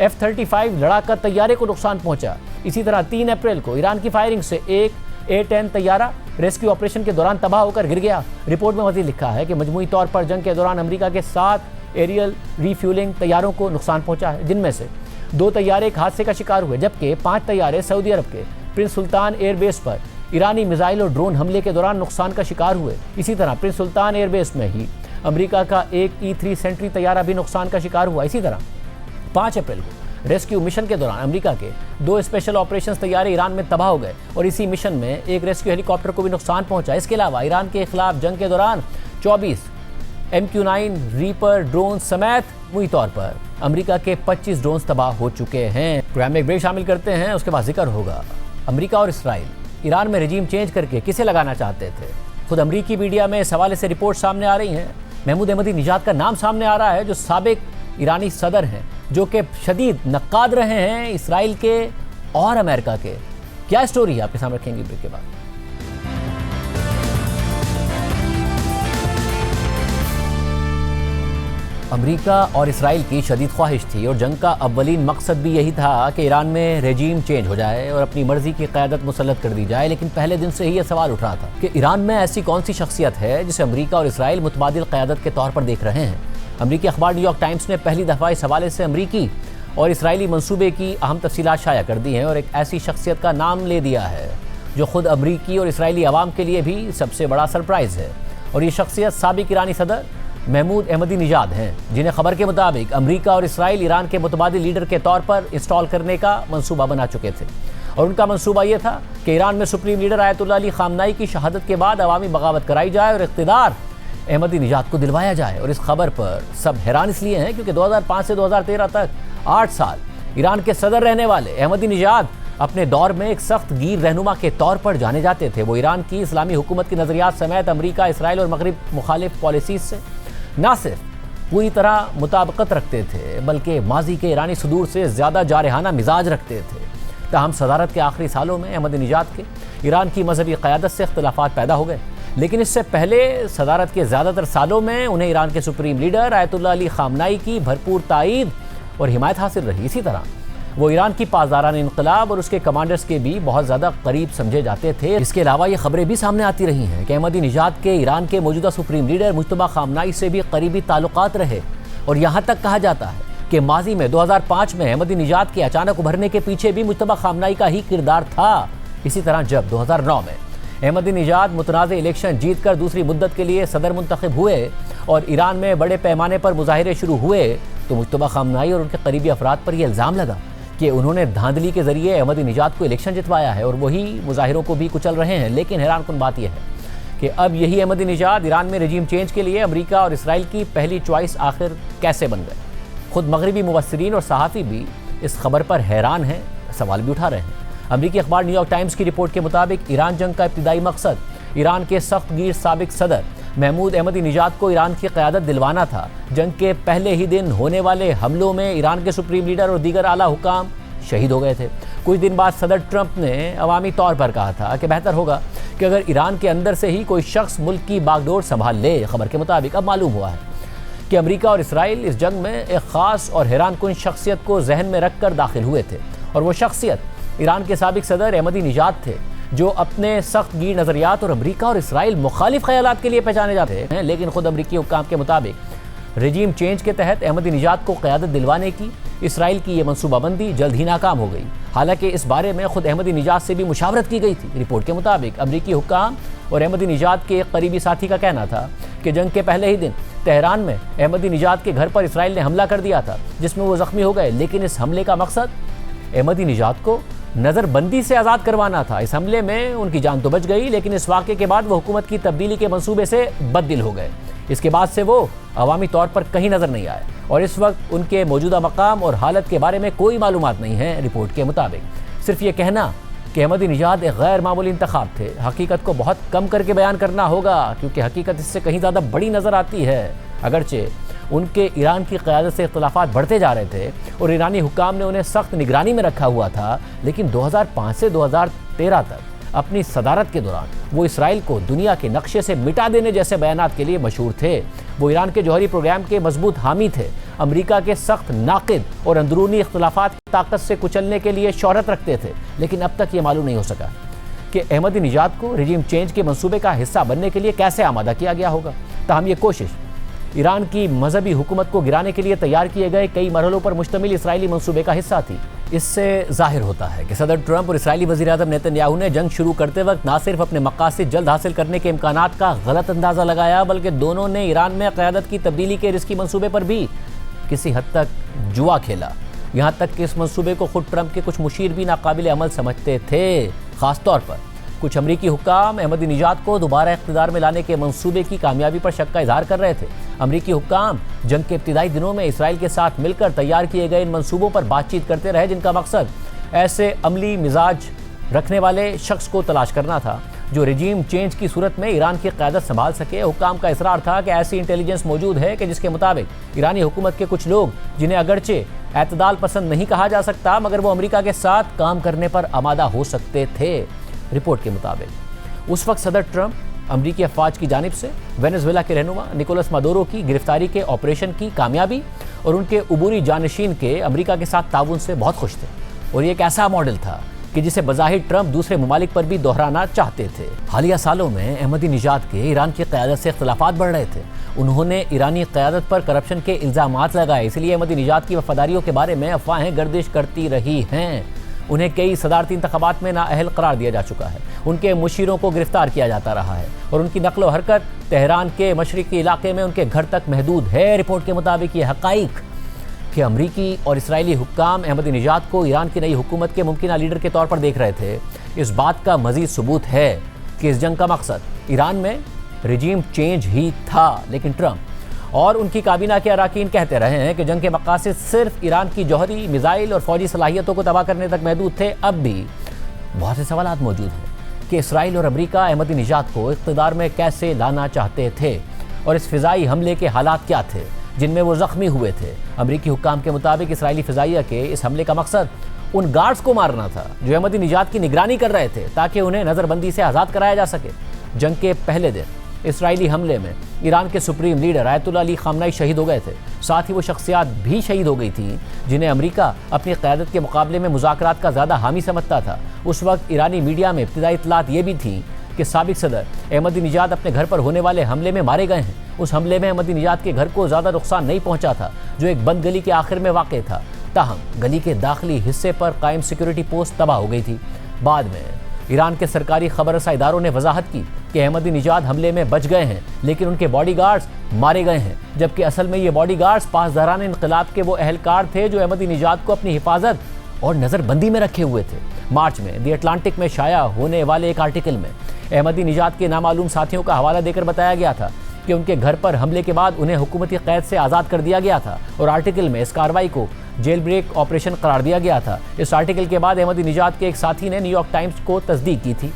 F-35 लड़ाका तैयारे को नुकसान पहुंचा। इसी तरह 3 अप्रैल को ईरान की फायरिंग से एक A-10 तैयारा रेस्क्यू ऑपरेशन के दौरान तबाह होकर गिर गया। रिपोर्ट में मज़ीद लिखा है कि मजमूई तौर पर जंग के दौरान अमेरिका के 7 एरियल रीफ्यूलिंग तैयारों को नुकसान पहुंचा है, जिनमें से 2 तैयारे एक हादसे का शिकार हुए, जबकि 5 तैयारे सऊदी अरब के प्रिंस सुल्तान एयरबेस पर ईरानी मिसाइल और ड्रोन हमले के दौरान नुकसान का शिकार हुए। इसी तरह प्रिंस सुल्तान एयरबेस में ही अमेरिका का एक E-3 सेंट्री तैयारा भी नुकसान का शिकार हुआ। इसी तरह 5 अप्रैल को रेस्क्यू मिशन के दौरान अमेरिका के 2 स्पेशल ऑपरेशंस तैयारे ईरान में तबाह हो गए और इसी मिशन में एक रेस्क्यू हेलीकॉप्टर को भी नुकसान पहुंचा। इसके अलावा ईरान के खिलाफ जंग के दौरान 24 MQ-9 रीपर ड्रोन समेत मुई तौर पर अमेरिका के 25 ड्रोन तबाह हो चुके हैं। प्रोग्राम में एक ब्रेक शामिल करते हैं, उसके बाद जिक्र होगा अमेरिका और इसराइल ईरान में रजीम चेंज करके किसे लगाना चाहते थे। खुद अमेरिकी मीडिया में इस हवाले से रिपोर्ट सामने आ रही हैं। महमूद अहमदी निजाद का नाम सामने आ रहा है, जो साबिक ईरानी सदर हैं, जो कि शदीद नक्काद रहे हैं इसराइल के और अमेरिका के। क्या स्टोरी है आपके सामने रखेंगे ब्रेक के बाद। अमेरिका और इसराइल की शदीद ख्वाहिश थी और जंग का अव्वलीन मकसद भी यही था कि ईरान में रेजीम चेंज हो जाए और अपनी मर्जी की क़यादत मुसल्लत कर दी जाए। लेकिन पहले दिन से ही यह सवाल उठ रहा था कि ईरान में ऐसी कौन सी शख्सियत है जिसे अमेरिका और इसराइल मुतबादिल क़यादत के तौर पर देख रहे हैं। अमेरिकी अखबार न्यूयॉर्क टाइम्स ने पहली दफ़ा इस हवाले से अमेरिकी और इसराइली मंसूबे की अहम तफसीलात शाया कर दी हैं और एक ऐसी शख्सियत का नाम ले दिया है जो खुद अमेरिकी और इसराइली अवाम के लिए भी सबसे बड़ा सरप्राइज़ है। और ये शख्सियत साबिक ईरानी सदर महमूद अहमदी निजाद हैं, जिन्हें खबर के मुताबिक अमेरिका और इसराइल ईरान के मुतबादिल लीडर के तौर पर इंस्टॉल करने का मंसूबा बना चुके थे। और उनका मंसूबा ये था कि ईरान में सुप्रीम लीडर आयतुल्लाह अली खामनाई की शहादत के बाद अवामी बगावत कराई जाए और इक़्तिदार अहमदी निजाद को दिलवाया जाए। और इस खबर पर सब हैरान इसलिए हैं क्योंकि 2005 से 2013 तक 8 साल ईरान के सदर रहने वाले अहमदी निजाद अपने दौर में एक सख्त गिर रहनुमा के तौर पर जाने जाते थे। वो ईरान की इस्लामी हुकूमत की नज़रियात समेत अमेरिका, इसराइल और मगरिब मुखालिफ पॉलिसीज से न सिर्फ पूरी तरह मुताबिकत रखते थे बल्कि माजी के ईरानी सदूर से ज़्यादा जारहाना मिजाज रखते थे। ताहम सदारत के आखिरी सालों में अहमदीनेजाद के ईरान की मजहबी क़यादत से इख्तलाफात पैदा हो गए, लेकिन इससे पहले सदारत के ज़्यादातर सालों में उन्हें ईरान के सुप्रीम लीडर आयतुल्लाह अली ख़ामनाई की भरपूर ताईद और हिमायत हासिल रही। इसी तरह वो ईरान की पासदाराना इनकलाब और उसके कमांडर्स के भी बहुत ज़्यादा करीब समझे जाते थे। इसके अलावा ये खबरें भी सामने आती रही हैं कि अहमदीनेजाद के ईरान के मौजूदा सुप्रीम लीडर मुज्तबा ख़ामनाई से भी करीबी ताल्लुकात रहे और यहाँ तक कहा जाता है कि माजी में 2005 में अहमदीनेजाद के अचानक उभरने के पीछे भी मुज्तबा ख़ामनाई का ही किरदार था। इसी तरह जब 2009 में अहमदीनेजाद मुतनाज़ इलेक्शन जीतकर दूसरी मुद्दत के लिए सदर मुंतखब हुए और ईरान में बड़े पैमाने पर मुजाहिरे शुरू हुए तो मुज्तबा ख़ामनाई और उनके करीबी अफराद पर यह इल्ज़ाम लगा कि उन्होंने धांधली के जरिए अहमदीनेजाद को इलेक्शन जितवाया है और वही मुजाहिरों को भी कुचल रहे हैं। लेकिन हैरानकुन बात यह है कि अब यही अहमदीनेजाद ईरान में रजीम चेंज के लिए अमेरिका और इसराइल की पहली चॉइस आखिर कैसे बन गए। खुद मगरबी मुबस्सिरीन और सहाफ़ी भी इस खबर पर हैरान हैं, सवाल भी उठा रहे हैं। अमेरिकी अखबार न्यूयॉर्क टाइम्स की रिपोर्ट के मुताबिक ईरान जंग का इब्तिदाई मकसद ईरान के सख्त गिर साबिक सदर महमूद अहमदीनेजाद को ईरान की क़यादत दिलवाना था। जंग के पहले ही दिन होने वाले हमलों में ईरान के सुप्रीम लीडर और दीगर आला हुकाम शहीद हो गए थे। कुछ दिन बाद सदर ट्रंप ने अवामी तौर पर कहा था कि बेहतर होगा कि अगर ईरान के अंदर से ही कोई शख्स मुल्क की बागडोर संभाल ले। खबर के मुताबिक अब मालूम हुआ है कि अमेरिका और इसराइल इस जंग में एक ख़ास और हैरानकुन शख्सियत को जहन में रख कर दाखिल हुए थे और वो शख्सियत ईरान के साबिक सदर अहमदीनेजाद थे, जो अपने सख्त गिर नज़रियात और अमेरिका और इसराइल मुखालिफ ख्यालात के लिए पहचाने जाते हैं। लेकिन खुद अमेरिकी हुक्काम के मुताबिक रजीम चेंज के तहत अहमदीनेजाद को क़यादत दिलवाने की इसराइल की ये मनसूबाबंदी जल्द ही नाकाम हो गई। हालांकि इस बारे में खुद अहमदीनेजाद से भी मुशावरत की गई थी। रिपोर्ट के मुताबिक अमेरिकी हुक्काम और अहमदीनेजाद के एक करीबी साथी का कहना था कि जंग के पहले ही दिन तेहरान में अहमदीनेजाद के घर पर इसराइल ने हमला कर दिया था, जिसमें वो ज़ख्मी हो गए। लेकिन इस हमले का मकसद अहमदीनेजाद को नज़रबंदी से आज़ाद करवाना था। इस हमले में उनकी जान तो बच गई, लेकिन इस वाक़े के बाद वो हुकूमत की तब्दीली के मंसूबे से बददिल हो गए। इसके बाद से वो अवामी तौर पर कहीं नज़र नहीं आए और इस वक्त उनके मौजूदा मकाम और हालत के बारे में कोई मालूमात नहीं है। रिपोर्ट के मुताबिक सिर्फ ये कहना कि अहमदीनेजाद एक गैर मामूली इंतखाब थे, हकीकत को बहुत कम करके बयान करना होगा, क्योंकि हकीकत इससे कहीं ज़्यादा बड़ी नज़र आती है। अगरचे उनके ईरान की क़यादत से इख्तलाफात बढ़ते जा रहे थे और ईरानी हुक्काम ने उन्हें सख्त निगरानी में रखा हुआ था, लेकिन 2005 से 2013 तक अपनी सदारत के दौरान वो इसराइल को दुनिया के नक्शे से मिटा देने जैसे बयानात के लिए मशहूर थे। वो ईरान के जौहरी प्रोग्राम के मजबूत हामी थे, अमेरिका के सख्त नाक़िद और अंदरूनी इख्तलाफात की ताकत से कुचलने के लिए शोहरत रखते थे। लेकिन अब तक ये मालूम नहीं हो सका कि अहमदीनेजाद को रजीम चेंज के मंसूबे का हिस्सा बनने के लिए कैसे आमादा किया गया होगा। ताहम ये कोशिश ईरान की मजहबी हुकूमत को गिराने के लिए तैयार किए गए कई मरहलों पर मुश्तमिल इसराइली मंसूबे का हिस्सा थी। इससे जाहिर होता है कि सदर ट्रंप और इसराइली वज़ीर-ए-आज़म नेतन्याहू ने जंग शुरू करते वक्त ना सिर्फ अपने मकासद जल्द हासिल करने के इम्कानात का गलत अंदाज़ा लगाया, बल्कि दोनों ने ईरान में क़यादत की तब्दीली के रिस्की मंसूबे पर भी किसी हद तक जुआ खेला। यहाँ तक कि इस मंसूबे को खुद ट्रंप के कुछ मुशीर भी नाकाबिल अमल समझते थे। ख़ासतौर पर कुछ अमरीकी हुक्काम अहमदीनेजाद को दोबारा इख्तिदार में लाने के मंसूबे की कामयाबी पर शक का इजहार कर रहे थे। अमरीकी हुक्काम जंग के इब्तिदाई दिनों में इसराइल के साथ मिलकर तैयार किए गए इन मंसूबों पर बातचीत करते रहे, जिनका मकसद ऐसे अमली मिजाज रखने वाले शख्स को तलाश करना था जो रजीम चेंज की सूरत में ईरान की क़यादत संभाल सके। हुक्काम का इसरार था कि ऐसी इंटेलिजेंस मौजूद है कि जिसके मुताबिक ईरानी हुकूमत के कुछ लोग, जिन्हें अगरचे एतदाल पसंद नहीं कहा जा सकता, मगर वो अमेरिका के साथ काम करने पर आमादा हो सकते थे। रिपोर्ट के मुताबिक उस वक्त सदर ट्रंप अमरीकी अफवाज की जानिब से वेनेजुएला के रहनुमा निकोलस मादुरो की गिरफ्तारी के ऑपरेशन की कामयाबी और उनके अबूरी जानशीन के अमरीका के साथ ताउन से बहुत खुश थे। और ये एक ऐसा मॉडल था कि जिसे बज़ाहिर ट्रंप दूसरे ममालिक पर भी दोहराना चाहते थे। हालिया सालों में अहमदीनेजाद के ईरान की क़यादत से इख्तलाफात बढ़ रहे थे। उन्होंने ईरानी क़यादत पर करप्शन के इल्ज़ामात लगाए, इसलिए अहमदीनेजाद की वफादारियों के बारे में अफवाहें गर्दिश करती रही हैं। उन्हें कई सदारती इंतखाबात में नाअहल करार दिया जा चुका है, उनके मुशीरों को गिरफ्तार किया जाता रहा है और उनकी नकलो हरकत तेहरान के मशरिकी इलाके में उनके घर तक महदूद है। रिपोर्ट के मुताबिक ये हक़ाइक़ कि अमरीकी और इसराइली हुक्काम अहमदीनेजाद को ईरान की नई हुकूमत के मुमकिन लीडर के तौर पर देख रहे थे, इस बात का मज़ीद सबूत है कि इस जंग का मकसद ईरान में रजीम चेंज ही था। लेकिन ट्रंप और उनकी काबीना के अरकान कहते रहे हैं कि जंग के मकासद सिर्फ ईरान की जौहरी, मिसाइल और फौजी सलाहियतों को तबाह करने तक महदूद थे। अब भी बहुत से सवाल मौजूद हैं कि इसराइल और अमेरिका अहमदीनेजाद को इक़्तिदार में कैसे लाना चाहते थे और इस फ़िज़ाई हमले के हालात क्या थे जिनमें वो ज़ख्मी हुए थे। अमेरिकी हुक्काम के मुताबिक इसराइली फ़िज़ाइया के इस हमले का मकसद उन गार्ड्स को मारना था जो अहमदीनेजाद की निगरानी कर रहे थे ताकि उन्हें नज़रबंदी से आज़ाद कराया जा सके। जंग के पहले दिन इसराइली हमले में ईरान के सुप्रीम लीडर आयतुल्लाह अली खामनाई शहीद हो गए थे। साथ ही वो शख्सियात भी शहीद हो गई थी जिन्हें अमेरिका अपनी क़यादत के मुकाबले में मुज़ाकरात का ज़्यादा हामी समझता था। उस वक्त ईरानी मीडिया में इब्तिदाई इत्तलात ये भी थी कि साबिक सदर अहमदीनेजाद अपने घर पर होने वाले हमले में मारे गए हैं। उस हमले में अहमदीनेजाद के घर को ज़्यादा नुकसान नहीं पहुंचा था जो एक बंद गली के आखिर में वाक़ था। ताहम गली के दाखिली हिस्से पर कायम सिक्योरिटी पोस्ट तबाह हो गई थी। बाद में ईरान के सरकारी खबर रसा इदारों ने वजाहत की कि अहमदीनेजाद हमले में बच गए हैं लेकिन उनके बॉडीगार्ड्स मारे गए हैं, जबकि असल में ये बॉडीगार्ड्स पासदारान इनकलाब के वो अहलकार थे जो अहमदीनेजाद को अपनी हिफाजत और नज़रबंदी में रखे हुए थे। मार्च में दी अटलांटिक में शाया होने वाले एक आर्टिकल में अहमदीनेजाद के नामालूम साथियों का हवाला देकर बताया गया था कि उनके घर पर हमले के बाद उन्हें हुकूमती कैद से आज़ाद कर दिया गया था और आर्टिकल में इस कार्रवाई को जेल ब्रेक ऑपरेशन करार दिया गया था। इस आर्टिकल के बाद अहमदीनेजाद के एक साथी ने न्यूयॉर्क टाइम्स को तस्दीक की थी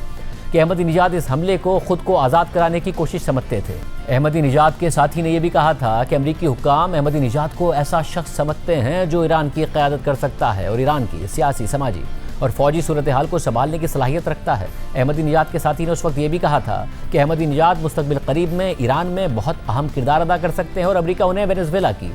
कि अहमदीनेजाद इस हमले को खुद को आज़ाद कराने की कोशिश समझते थे। अहमदीनेजाद के साथी ने यह भी कहा था कि अमरीकी हुक्काम अहमदीनेजाद को ऐसा शख्स समझते हैं जो ईरान की क़यादत कर सकता है और ईरान की सियासी, समाजी और फौजी सूरत हाल को संभालने की सलाहियत रखता है। अहमदीनेजाद के साथी ने उस वक्त ये भी कहा था कि अहमदीनेजाद मुस्तकबिल करीब में ईरान में बहुत अहम किरदार अदा कर सकते हैं और अमेरिका उन्हें वेनेजुएला की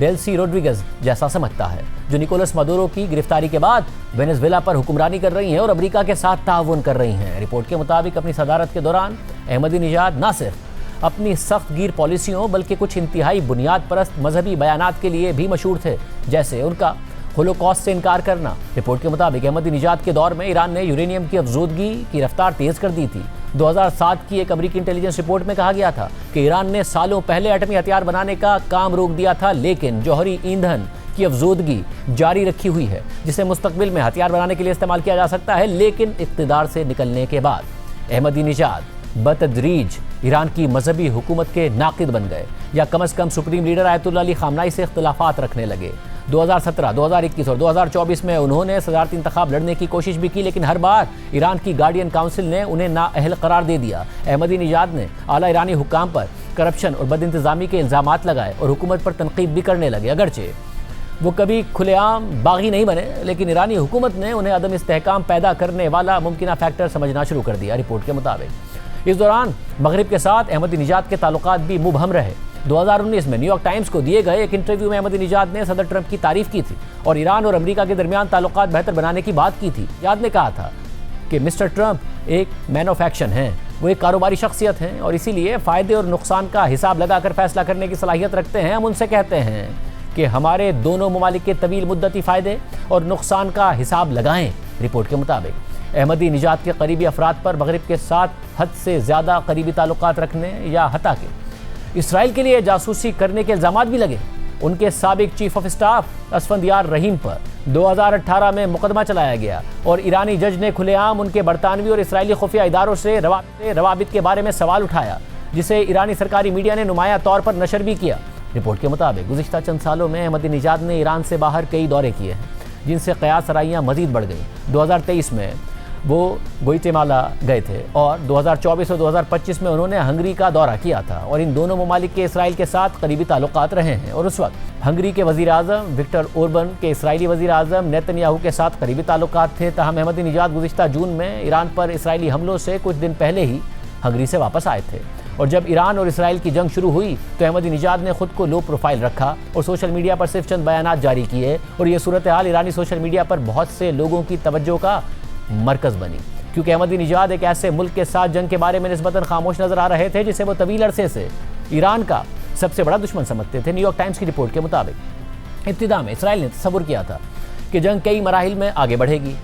डेल्सी रोड्रिगेज जैसा समझता है जो निकोलस मदुरो की गिरफ्तारी के बाद वेनेजुएला पर हुक्मरानी कर रही हैं और अमेरिका के साथ ताउन कर रही हैं। रिपोर्ट के मुताबिक अपनी सदारत के दौरान अहमदीनेजाद न सिर्फ अपनी सख्त गिर पॉलिसियों बल्कि कुछ इंतहाई बुनियाद परस्त मजहबी बयानात के लिए भी मशहूर थे, जैसे उनका होलोकॉस्ट से इनकार करना। रिपोर्ट के मुताबिक अहमदीनेजाद के दौर में ईरान ने यूरेनियम की अफजूदगी की रफ्तार तेज कर दी थी। 2007 की एक अमेरिकी इंटेलिजेंस रिपोर्ट में कहा गया था कि ईरान ने सालों पहले एटमी हथियार बनाने का काम रोक दिया था लेकिन जौहरी ईंधन की अफजूदगी जारी रखी हुई है जिसे मुस्तकबिल में हथियार बनाने के लिए इस्तेमाल किया जा सकता है। लेकिन इक़्तिदार से निकलने के बाद अहमदीनेजाद बतदरीज ईरान की मजहबी हुकूमत के नाक़िद बन गए या कम अज़ कम supreme leader Ayatollah Ali Khamenei से इख्तिलाफात रखने लगे। 2017, 2021 और 2024 में उन्होंने सदारती इंतखाब लड़ने की कोशिश भी की लेकिन हर बार ईरान की गार्डियन काउंसिल ने उन्हें नाअहल करार दे दिया। अहमदीनेजाद ने आला ईरानी हुक्काम पर करप्शन और बदइंतज़ामी के इल्ज़ामात लगाए और हुकूमत पर तनकीद भी करने लगे। अगरचे वो कभी खुलेआम बागी नहीं बने लेकिन ईरानी हुकूमत ने उन्हें अदम इस्तेहकाम पैदा करने वाला मुमकिन फैक्टर समझना शुरू कर दिया। रिपोर्ट के मुताबिक इस दौरान मगरिब के साथ अहमदीनेजाद के ताल्लुकात भी मुबहम रहे। 2019 में न्यूयॉर्क टाइम्स को दिए गए एक इंटरव्यू में अहमदीनेजाद ने सदर ट्रंप की तारीफ की थी और ईरान और अमेरिका के दरमियान ताल्लुकात बेहतर बनाने की बात की थी। याद ने कहा था कि मिस्टर ट्रंप एक मैन ऑफ एक्शन हैं, वो एक कारोबारी शख्सियत हैं और इसीलिए फ़ायदे और नुकसान का हिसाब लगाकर फैसला करने की सलाहियत रखते हैं। हम उनसे कहते हैं कि हमारे दोनों ममालिक के तवील मुद्दती फ़ायदे और नुकसान का हिसाब लगाएं। रिपोर्ट के मुताबिक अहमदीनेजाद के करीबी अफराद पर मगरिब के साथ हद से ज़्यादा करीबी ताल्लुकात रखने या हता के इसराइल के लिए जासूसी करने के इल्ज़ामात भी लगे। उनके साबिक चीफ ऑफ स्टाफ असफंदियार रहीम पर 2018 में मुकदमा चलाया गया और ईरानी जज ने खुलेआम उनके बरतानवी और इसराइली खुफिया इदारों से रवाबित के बारे में सवाल उठाया जिसे ईरानी सरकारी मीडिया ने नुमाया तौर पर नशर भी किया। रिपोर्ट के मुताबिक गुज़िश्ता चंद सालों में अहमदीनेजाद ने ईरान से बाहर कई दौरे किए हैं जिनसे क़यास आराइयाँ मज़ीद बढ़ गई। 2023 में वो ग्वाटेमाला गए थे और 2024 और 2025 में उन्होंने हंगरी का दौरा किया था और इन दोनों ममालिक के इसराइल के साथ करीबी ताल्लुकात रहे हैं और उस वक्त हंगरी के वज़ीर आज़म विक्टर ओरबन के इसराइली वज़ीर आज़म नेतन्याहू के साथ करीबी ताल्लुकात थे। ताहम अहमदीनेजाद गुज़िश्ता जून में ईरान पर इसराइली हमलों से कुछ दिन पहले ही हंगरी से वापस आए थे और जब ईरान और इसराइल की जंग शुरू हुई तो अहमदीनेजाद ने खुद को लो प्रोफाइल रखा और सोशल मीडिया पर सिर्फ चंद बयानात जारी किए और ये सूरत हाल ईरानी सोशल मीडिया पर बहुत से लोगों की तवज्जो का मरकज़ बनी क्योंकि अहमदीनेजाद एक ऐसे मुल्क के साथ जंग के बारे में निस्बतन खामोश नजर आ रहे थे जिसे वो तवील अरसे से ईरान का सबसे बड़ा दुश्मन समझते थे। न्यूयॉर्क टाइम्स की रिपोर्ट के मुताबिक इब्तिदा में इसराइल ने तस्वुर किया था कि जंग कई मराहिल में आगे बढ़ेगी।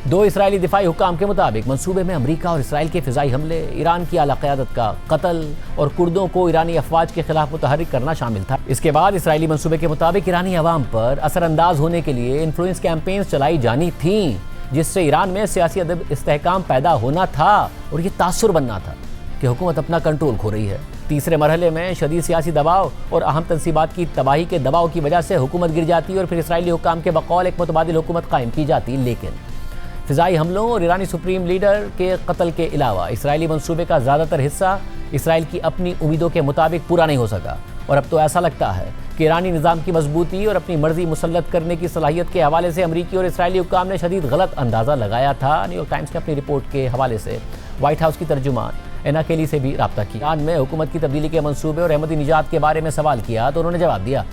2 इसराइली दिफाई हुक्काम के मुताबिक मंसूबे में अमेरिका और इसराइल के फ़िज़ाई हमले, ईरान की आला क़यादत का कत्ल और कुर्दों को ईरानी अफवाज के खिलाफ मुतहर्रिक करना शामिल था। इसके बाद इसराइली मंसूबे के मुताबिक ईरानी अवाम पर असरअंदाज होने के लिए इन्फ्लुएंस कैंपेन्स चलाई जानी थी जिससे ईरान में सियासी अदब इस्तेहकाम पैदा होना था और ये तासुर बनना था कि हुकूमत अपना कंट्रोल खो रही है। तीसरे मरहले में शदीद सियासी दबाव और अहम तंसीबात की तबाही के दबाव की वजह से हुकूमत गिर जाती और फिर इसराइली हुक्काम के बकौल एक मुतबादिल हुकूमत कायम की जाती। लेकिन फ़िज़ाई हमलों और ईरानी सुप्रीम लीडर के कत्ल के अलावा इसराइली मंसूबे का ज़्यादातर हिस्सा इसराइल की अपनी उम्मीदों के मुताबिक पूरा नहीं हो सका। और अब तो ऐसा लगता है कि ईरानी निज़ाम की मजबूती और अपनी मर्जी मुसल्लत करने की सलाहियत के हवाले से अमरीकी और इसराइली हुक्काम ने शदीद गलत अंदाज़ा लगाया था। न्यूयॉर्क टाइम्स ने अपनी रिपोर्ट के हवाले से व्हाइट हाउस की तर्जुमान एना केली से भी रब्ता किया। ईरान में हुकूमत की तब्दीली के मंसूबे और अहमदी निजात के बारे में सवाल किया तो उन्होंने जवाब दिया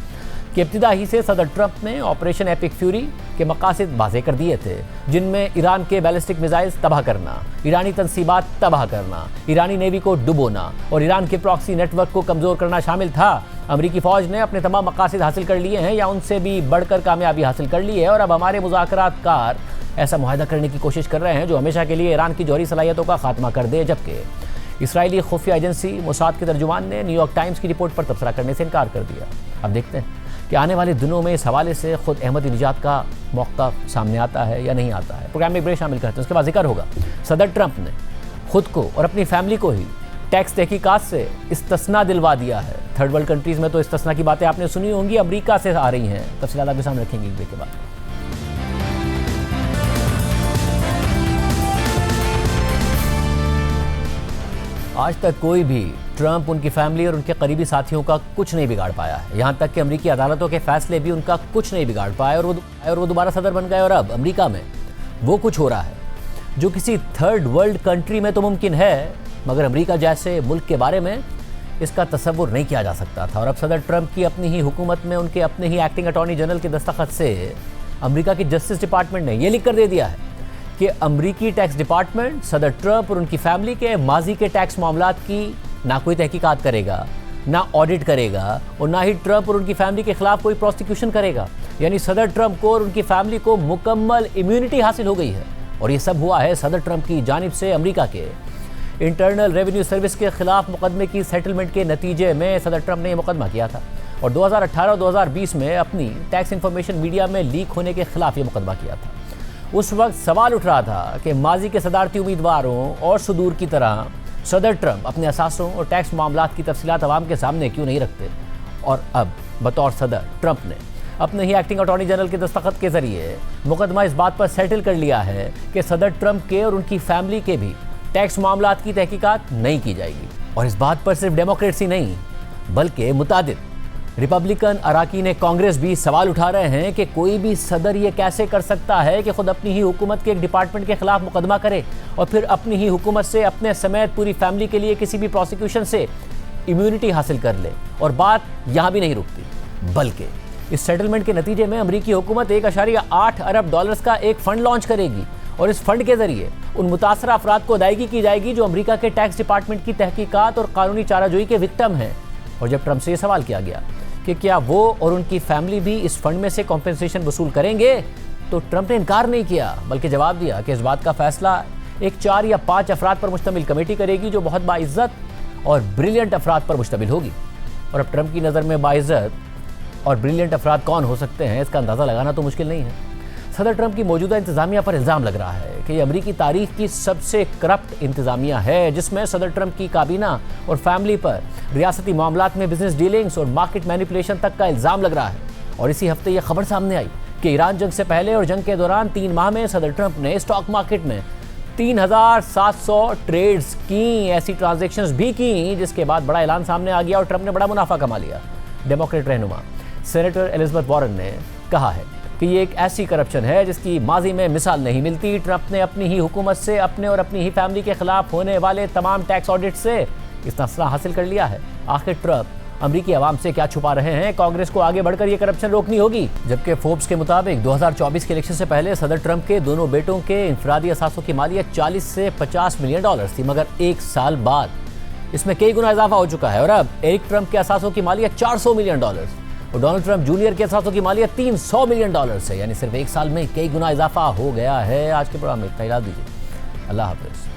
कि इब्तिदा ही से सदर ट्रंप ने ऑपरेशन एपिक फ्यूरी के मकासद वाज़ेह कर दिए थे, जिनमें ईरान के बैलिस्टिक मिसाइल्स तबाह करना, ईरानी तंसीबात तबाह करना, ईरानी नेवी को डुबोना और ईरान के प्रॉक्सी नेटवर्क को कमज़ोर करना शामिल था। अमरीकी फ़ौज ने अपने तमाम मकासद हासिल कर लिए हैं या उनसे भी बढ़कर कामयाबी हासिल कर ली है और अब हमारे मुज़ाकरातकार ऐसा मुआहदा करने की कोशिश कर रहे हैं जो हमेशा के लिए ईरान की जौहरी सलाहियतों का खात्मा कर दे। जबकि इसराइली खुफिया एजेंसी मोसाद के तर्जुमान ने न्यूयॉर्क टाइम्स की रिपोर्ट पर तबसरा करने से इनकार कर दिया। अब देखते हैं कि आने वाले दिनों में इस हवाले से खुद अहमदी निजात का मौक़िफ़ सामने आता है या नहीं आता है। प्रोग्राम में ब्रेक शामिल करते हैं, उसके बाद जिक्र होगा सदर ट्रंप ने खुद को और अपनी फैमिली को ही टैक्स तहकीकात से इस्तिस्ना दिलवा दिया है। थर्ड वर्ल्ड कंट्रीज़ में तो इस्तिस्ना की बातें आपने सुनी होंगी, अमरीका से आ रही हैं। तफसीलात आपके सामने रखेंगे ब्रेक के बाद। आज तक कोई भी ट्रंप, उनकी फैमिली और उनके करीबी साथियों का कुछ नहीं बिगाड़ पाया है। यहाँ तक कि अमरीकी अदालतों के फैसले भी उनका कुछ नहीं बिगाड़ पाए और वो दोबारा सदर बन गए। और अब अमरीका में वो कुछ हो रहा है जो किसी थर्ड वर्ल्ड कंट्री में तो मुमकिन है, मगर अमरीका जैसे मुल्क के बारे में इसका तसव्वुर नहीं किया जा सकता था। और अब सदर ट्रंप की अपनी ही हुकूमत में उनके अपने ही एक्टिंग अटॉर्नी जनरल के दस्तखत से अमरीका की जस्टिस डिपार्टमेंट ने यह लिख कर दे दिया है कि अमरीकी टैक्स डिपार्टमेंट सदर ट्रंप और उनकी फैमिली के माजी के टैक्स मामलात की ना कोई तहकीकात करेगा, ना ऑडिट करेगा और ना ही ट्रंप और उनकी फैमिली के खिलाफ कोई प्रोसिक्यूशन करेगा। यानी सदर ट्रंप को और उनकी फैमिली को मुकम्मल इम्यूनिटी हासिल हो गई है। और ये सब हुआ है सदर ट्रंप की जानिब से अमरीका के इंटरनल रेवेन्यू सर्विस के खिलाफ मुकदमे की सेटलमेंट के नतीजे में सदर ट्रंप ने यह मुकदमा किया था और 2018 और 2020 में अपनी टैक्स इन्फॉर्मेशन मीडिया में लीक होने के खिलाफ ये मुकदमा किया था। उस वक्त सवाल उठ रहा था कि माजी के सदारती उम्मीदवारों और सुदूर की तरह सदर ट्रंप अपने असासों और टैक्स मामलात की तफसीलात अवाम के सामने क्यों नहीं रखते। और अब बतौर सदर ट्रंप ने अपने ही एक्टिंग अटॉर्नी जनरल के दस्तखत के जरिए मुकदमा इस बात पर सेटल कर लिया है कि सदर ट्रंप के और उनकी फैमिली के भी टैक्स मामलात की तहकीकात नहीं की जाएगी। और इस बात पर सिर्फ डेमोक्रेट्स ही नहीं बल्कि मुतादिद रिपब्लिकन अराकीन कांग्रेस भी सवाल उठा रहे हैं कि कोई भी सदर ये कैसे कर सकता है कि खुद अपनी ही हुकूमत के एक डिपार्टमेंट के खिलाफ मुकदमा करे और फिर अपनी ही हुकूमत से अपने समेत पूरी फैमिली के लिए किसी भी प्रोसिक्यूशन से इम्यूनिटी हासिल कर ले। और बात यहाँ भी नहीं रुकती बल्कि इस सेटलमेंट के नतीजे में अमरीकी हुकूमत 1.8 अरब डॉलर्स का एक फ़ंड लॉन्च करेगी और इस फंड के जरिए उन मुतासरा अफराद को अदायगी की जाएगी जो अमरीका के टैक्स डिपार्टमेंट की तहकीकात और कानूनी चाराजोई के विक्टिम हैं। और जब ट्रंप से ये सवाल किया गया कि क्या वो और उनकी फैमिली भी इस फंड में से कॉम्पेंसेशन वसूल करेंगे तो ट्रंप ने इनकार नहीं किया बल्कि जवाब दिया कि इस बात का फैसला एक 4 या 5 अफराद पर मुश्तमिल कमेटी करेगी जो बहुत बाइज्जत और ब्रिलियंट अफराद पर मुश्तमिल होगी। और अब ट्रंप की नज़र में बाइज्जत और ब्रिलियंट अफराद कौन हो सकते हैं इसका अंदाज़ा लगाना तो मुश्किल नहीं है। सदर ट्रंप की मौजूदा इंतज़ामिया पर इल्ज़ाम लग रहा है कि ये अमरीकी तारीख की सबसे करप्ट इंतज़ामिया है जिसमें सदर ट्रंप की काबीना और फैमिली पर रियासती मामलात में बिजनेस डीलिंग्स और मार्केट मैनिपुलेशन तक का इल्ज़ाम लग रहा है। और इसी हफ्ते ये खबर सामने आई कि ईरान जंग से पहले और जंग के दौरान 3 माह में सदर ट्रंप ने स्टॉक मार्केट में 3700 ट्रेड्स की, ऐसी ट्रांजेक्शन्स भी की जिसके बाद बड़ा ऐलान सामने आ गया और ट्रंप ने बड़ा मुनाफा कमा लिया। डेमोक्रेट रहनुमा सेनेटर एलिजाबेथ वॉरेन ने कहा है कि ये एक ऐसी करप्शन है जिसकी माजी में मिसाल नहीं मिलती। ट्रंप ने अपनी ही हुकूमत से अपने और अपनी ही फैमिली के खिलाफ होने वाले तमाम टैक्स ऑडिट से इस्तिस्ना हासिल कर लिया है। आखिर ट्रंप अमरीकी अवाम से क्या छुपा रहे हैं? कांग्रेस को आगे बढ़कर ये करप्शन रोकनी होगी। जबकि फोर्ब्स के मुताबिक 2024 के इलेक्शन से पहले सदर ट्रंप के दोनों बेटों के इंफरादी असासों की मालियत 40 से 50 मिलियन डॉलर थी, मगर एक साल बाद इसमें कई गुना इजाफा हो चुका है और अब एरिक ट्रंप के असासों की मालियत 400 मिलियन डॉलर और डोनाल्ड ट्रंप जूनियर के असासों की मालियत 300 मिलियन डॉलर से, यानी सिर्फ एक साल में कई गुना इजाफा हो गया है। आज के प्रोग्राम में इतना ही, दीजिए। अल्लाह हाफिज़।